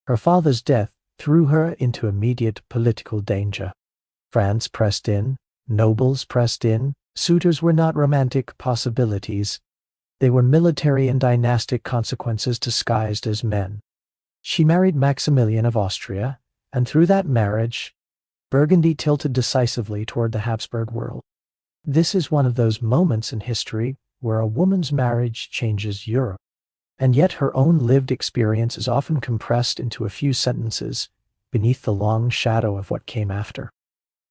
Her father's death threw her into immediate political danger. France pressed in, nobles pressed in, suitors were not romantic possibilities. They were military and dynastic consequences disguised as men. She married Maximilian of Austria, and through that marriage, Burgundy tilted decisively toward the Habsburg world. This is one of those moments in history where a woman's marriage changes Europe, and yet her own lived experience is often compressed into a few sentences beneath the long shadow of what came after.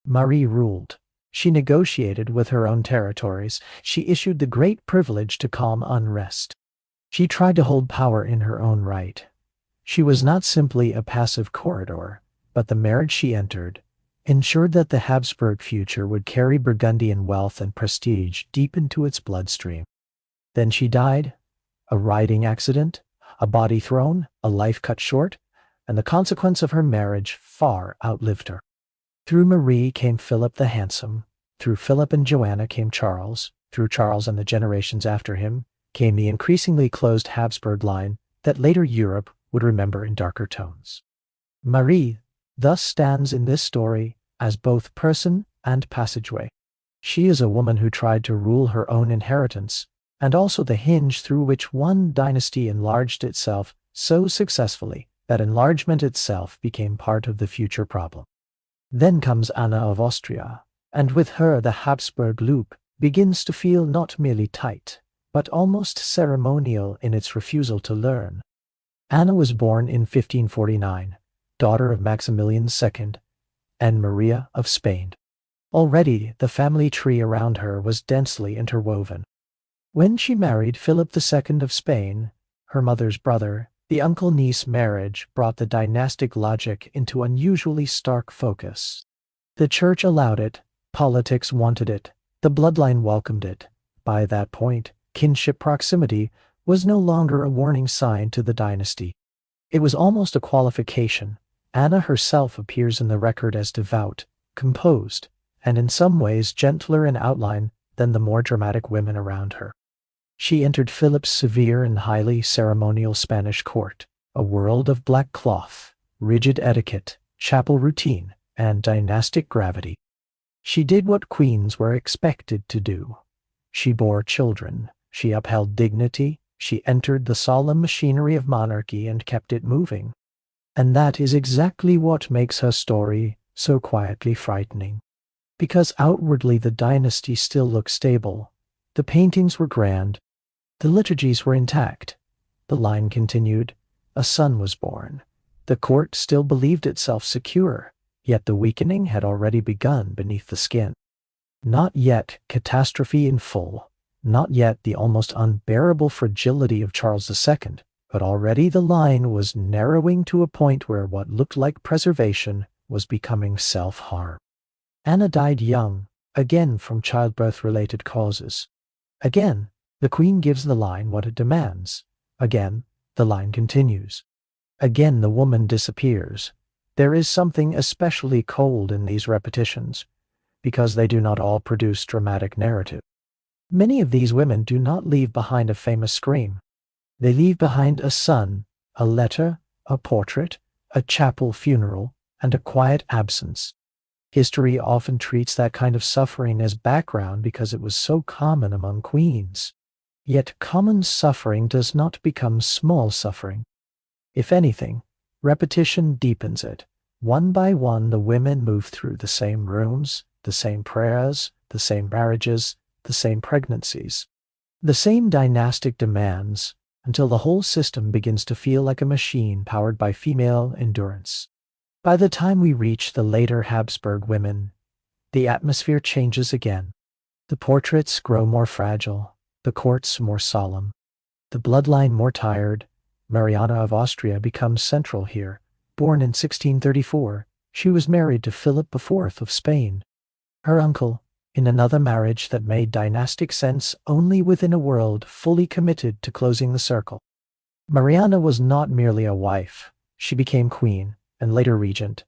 Marie ruled. She negotiated with her own territories. She issued the great privilege to calm unrest. She tried to hold power in her own right. She was not simply a passive corridor, but the marriage she entered ensured that the Habsburg future would carry Burgundian wealth and prestige deep into its bloodstream. Then she died. A riding accident, a body thrown, a life cut short, and the consequence of her marriage far outlived her. Through Marie came Philip the Handsome. Through Philip and Joanna came Charles. Through Charles and the generations after him came the increasingly closed Habsburg line that later Europe would remember in darker tones. Marie thus stands in this story as both person and passageway. She is a woman who tried to rule her own inheritance, and also the hinge through which one dynasty enlarged itself so successfully that enlargement itself became part of the future problem. Then comes Anna of Austria, and with her the Habsburg loop begins to feel not merely tight, but almost ceremonial in its refusal to learn. Anna was born in 1549, daughter of Maximilian II and Maria of Spain. Already the family tree around her was densely interwoven. When she married Philip II of Spain, her mother's brother, the uncle-niece marriage brought the dynastic logic into unusually stark focus. The church allowed it, politics wanted it, the bloodline welcomed it. By that point, kinship proximity was no longer a warning sign to the dynasty. It was almost a qualification. Anna herself appears in the record as devout, composed, and in some ways gentler in outline than the more dramatic women around her. She entered Philip's severe and highly ceremonial Spanish court, a world of black cloth, rigid etiquette, chapel routine, and dynastic gravity. She did what queens were expected to do. She bore children, she upheld dignity, she entered the solemn machinery of monarchy and kept it moving. And that is exactly what makes her story so quietly frightening. Because outwardly the dynasty still looked stable, the paintings were grand, the liturgies were intact. The line continued. A son was born. The court still believed itself secure, yet the weakening had already begun beneath the skin. Not yet catastrophe in full, not yet the almost unbearable fragility of Charles II, but already the line was narrowing to a point where what looked like preservation was becoming self-harm. Anna died young, again from childbirth-related causes. Again, the queen gives the line what it demands. Again, the line continues. Again, the woman disappears. There is something especially cold in these repetitions, because they do not all produce dramatic narrative. Many of these women do not leave behind a famous scream. They leave behind a son, a letter, a portrait, a chapel funeral, and a quiet absence. History often treats that kind of suffering as background because it was so common among queens. Yet common suffering does not become small suffering. If anything, repetition deepens it. One by one, the women move through the same rooms, the same prayers, the same marriages, the same pregnancies, the same dynastic demands, until the whole system begins to feel like a machine powered by female endurance. By the time we reach the later Habsburg women, the atmosphere changes again. The portraits grow more fragile, the courts more solemn, the bloodline more tired. Mariana of Austria becomes central here. Born in 1634, she was married to Philip IV of Spain, her uncle, in another marriage that made dynastic sense only within a world fully committed to closing the circle. Mariana was not merely a wife. She became queen, and later regent,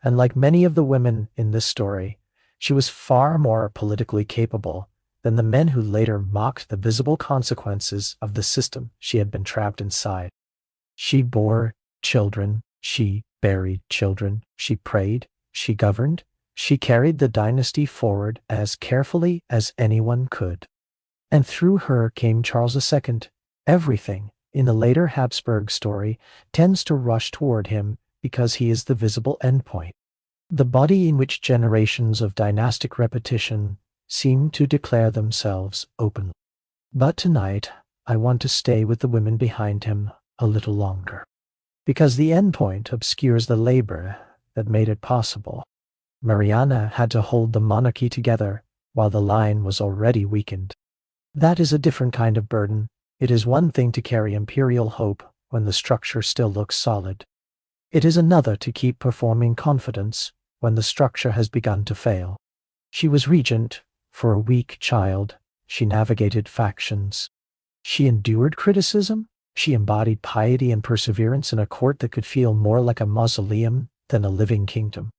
And like many of the women in this story, she was far more politically capable than the men who later mocked the visible consequences of the system she had been trapped inside. She bore children, she buried children, she prayed, she governed, she carried the dynasty forward as carefully as anyone could. And through her came Charles II. Everything in the later Habsburg story tends to rush toward him because he is the visible endpoint, the body in which generations of dynastic repetition seem to declare themselves openly. But tonight, I want to stay with the women behind him a little longer, because the endpoint obscures the labor that made it possible. Mariana had to hold the monarchy together while the line was already weakened. That is a different kind of burden. It is one thing to carry imperial hope when the structure still looks solid. It is another to keep performing confidence when the structure has begun to fail. She was regent for a weak child. She navigated factions. She endured criticism. She embodied piety and perseverance in a court that could feel more like a mausoleum than a living kingdom.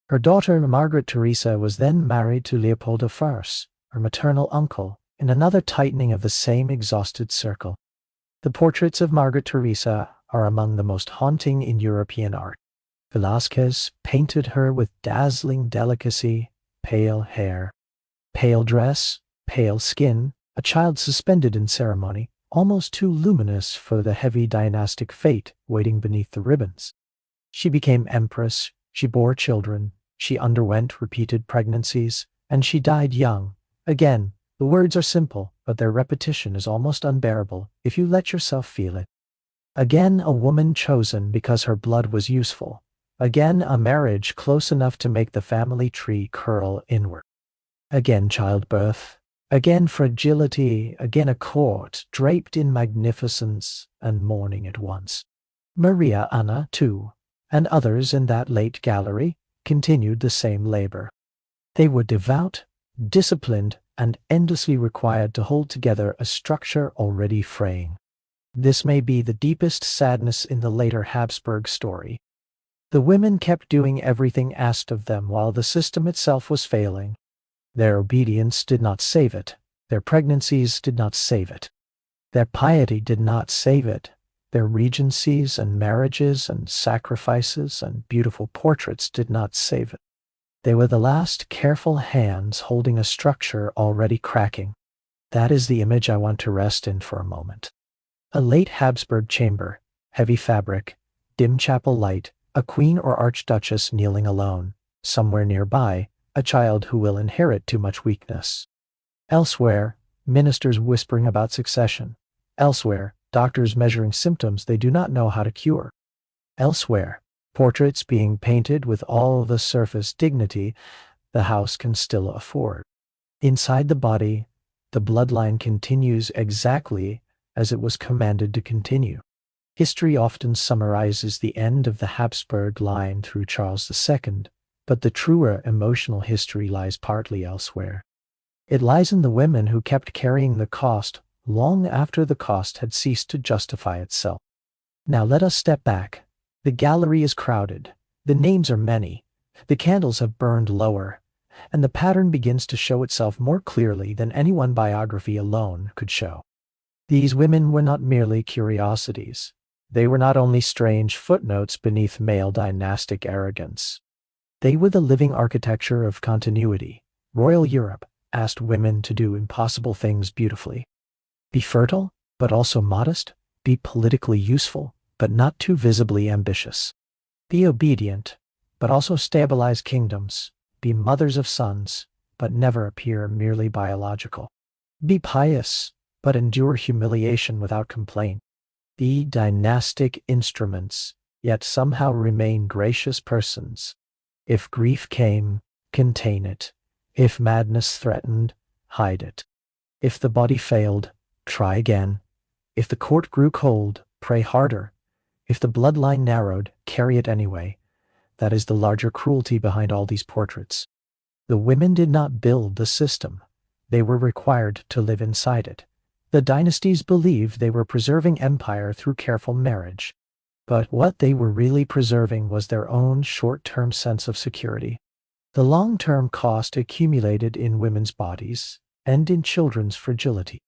Her daughter, Margaret Theresa, was then married to Leopold I, her maternal uncle, in another tightening of the same exhausted circle. The portraits of Margaret Theresa are among the most haunting in European art. Velázquez painted her with dazzling delicacy, pale hair, pale dress, pale skin, a child suspended in ceremony, almost too luminous for the heavy dynastic fate waiting beneath the ribbons. She became empress, she bore children, she underwent repeated pregnancies, and she died young. Again, the words are simple, but their repetition is almost unbearable if you let yourself feel it. Again, a woman chosen because her blood was useful. Again, a marriage close enough to make the family tree curl inward. Again, childbirth. Again, fragility. Again, a court draped in magnificence and mourning at once. Maria Anna, too, and others in that late gallery continued the same labor. They were devout, disciplined, and endlessly required to hold together a structure already fraying. This may be the deepest sadness in the later Habsburg story. The women kept doing everything asked of them while the system itself was failing. Their obedience did not save it. Their pregnancies did not save it. Their piety did not save it. Their regencies and marriages and sacrifices and beautiful portraits did not save it. They were the last careful hands holding a structure already cracking. That is the image I want to rest in for a moment. A late Habsburg chamber, heavy fabric, dim chapel light, a queen or archduchess kneeling alone. Somewhere nearby, a child who will inherit too much weakness. Elsewhere, ministers whispering about succession. Elsewhere, doctors measuring symptoms they do not know how to cure. Elsewhere, portraits being painted with all the surface dignity the house can still afford. Inside the body, the bloodline continues exactly as it was commanded to continue. History often summarizes the end of the Habsburg line through Charles II, but the truer emotional history lies partly elsewhere. It lies in the women who kept carrying the cost long after the cost had ceased to justify itself. Now let us step back. The gallery is crowded. The names are many. The candles have burned lower, and the pattern begins to show itself more clearly than any one biography alone could show. These women were not merely curiosities. They were not only strange footnotes beneath male dynastic arrogance. They were the living architecture of continuity. Royal Europe asked women to do impossible things beautifully. Be fertile, but also modest. Be politically useful, but not too visibly ambitious. Be obedient, but also stabilize kingdoms. Be mothers of sons, but never appear merely biological. Be pious, but endure humiliation without complaint. Be dynastic instruments, yet somehow remain gracious persons. If grief came, contain it. If madness threatened, hide it. If the body failed, try again. If the court grew cold, pray harder. If the bloodline narrowed, carry it anyway. That is the larger cruelty behind all these portraits. The women did not build the system. They were required to live inside it. The dynasties believed they were preserving empire through careful marriage. But what they were really preserving was their own short-term sense of security. The long-term cost accumulated in women's bodies and in children's fragility.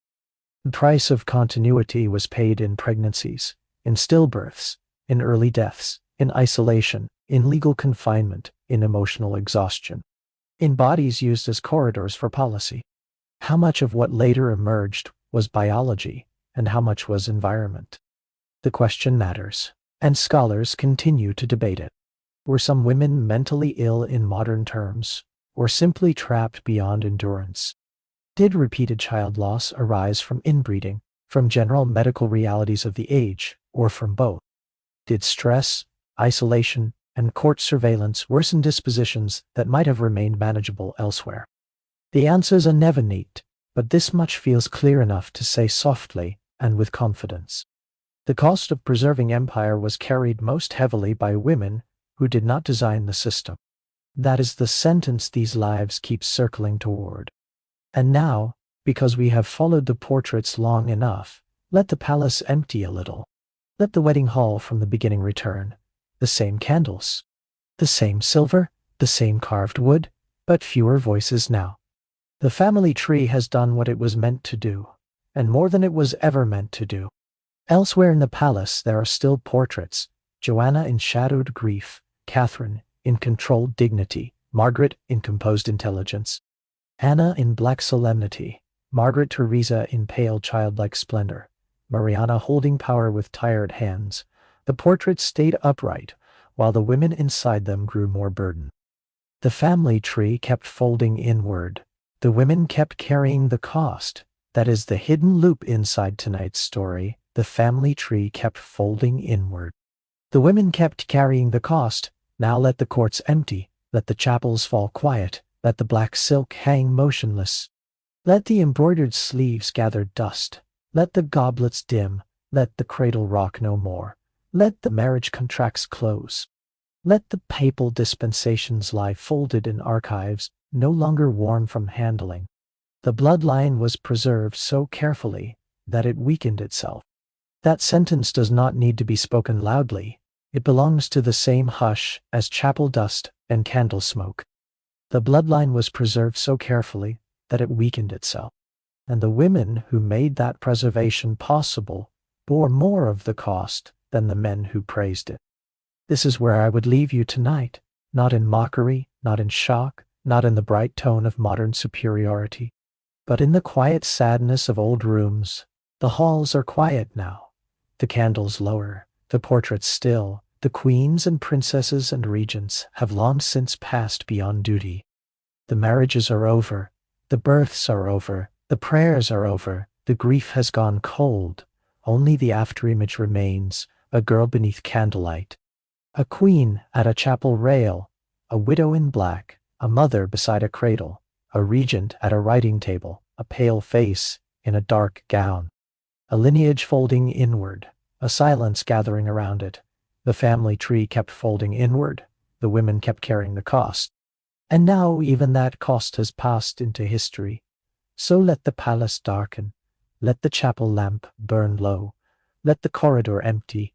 The price of continuity was paid in pregnancies, in stillbirths, in early deaths, in isolation, in legal confinement, in emotional exhaustion, in bodies used as corridors for policy. How much of what later emerged was biology, and how much was environment? The question matters, and scholars continue to debate it. Were some women mentally ill in modern terms, or simply trapped beyond endurance? Did repeated child loss arise from inbreeding, from general medical realities of the age, or from both? Did stress, isolation, and court surveillance worsen dispositions that might have remained manageable elsewhere? The answers are never neat, but this much feels clear enough to say softly and with confidence. The cost of preserving empire was carried most heavily by women who did not design the system. That is the sentence these lives keep circling toward. And now, because we have followed the portraits long enough, let the palace empty a little. Let the wedding hall from the beginning return. The same candles, the same silver, the same carved wood, but fewer voices now. The family tree has done what it was meant to do, and more than it was ever meant to do. Elsewhere in the palace there are still portraits: Joanna in shadowed grief, Catherine in controlled dignity, Margaret in composed intelligence, Anna in black solemnity, Margaret Theresa in pale childlike splendor, Mariana holding power with tired hands. The portraits stayed upright, while the women inside them grew more burdened. The family tree kept folding inward. The women kept carrying the cost. That is the hidden loop inside tonight's story. The family tree kept folding inward. The women kept carrying the cost. Now let the courts empty. Let the chapels fall quiet. Let the black silk hang motionless. Let the embroidered sleeves gather dust. Let the goblets dim. Let the cradle rock no more. Let the marriage contracts close. Let the papal dispensations lie folded in archives, no longer worn from handling. The bloodline was preserved so carefully that it weakened itself. That sentence does not need to be spoken loudly. It belongs to the same hush as chapel dust and candle smoke. The bloodline was preserved so carefully that it weakened itself. And the women who made that preservation possible bore more of the cost than the men who praised it. This is where I would leave you tonight, not in mockery, not in shock, not in the bright tone of modern superiority, but in the quiet sadness of old rooms. The halls are quiet now, the candles lower, the portraits still. The queens and princesses and regents have long since passed beyond duty. The marriages are over, the births are over, the prayers are over, the grief has gone cold. Only the afterimage remains, a girl beneath candlelight, a queen at a chapel rail, a widow in black, a mother beside a cradle, a regent at a writing table, a pale face in a dark gown, a lineage folding inward, a silence gathering around it. The family tree kept folding inward, the women kept carrying the cost. And now even that cost has passed into history. So let the palace darken, let the chapel lamp burn low, let the corridor empty,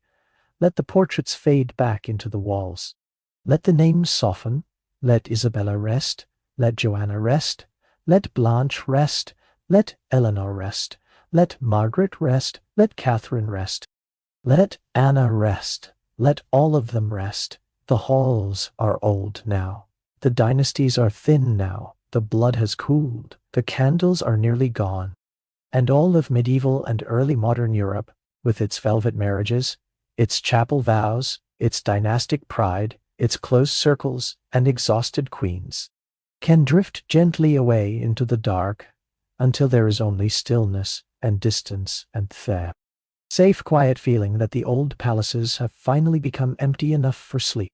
let the portraits fade back into the walls. Let the names soften, let Isabella rest, let Joanna rest, let Blanche rest, let Eleanor rest, let Margaret rest, let Catherine rest, let Anna rest. Let all of them rest. The halls are old now. The dynasties are thin now. The blood has cooled. The candles are nearly gone. And all of medieval and early modern Europe, with its velvet marriages, its chapel vows, its dynastic pride, its close circles and exhausted queens, can drift gently away into the dark until there is only stillness and distance and the safe, quiet feeling that the old palaces have finally become empty enough for sleep.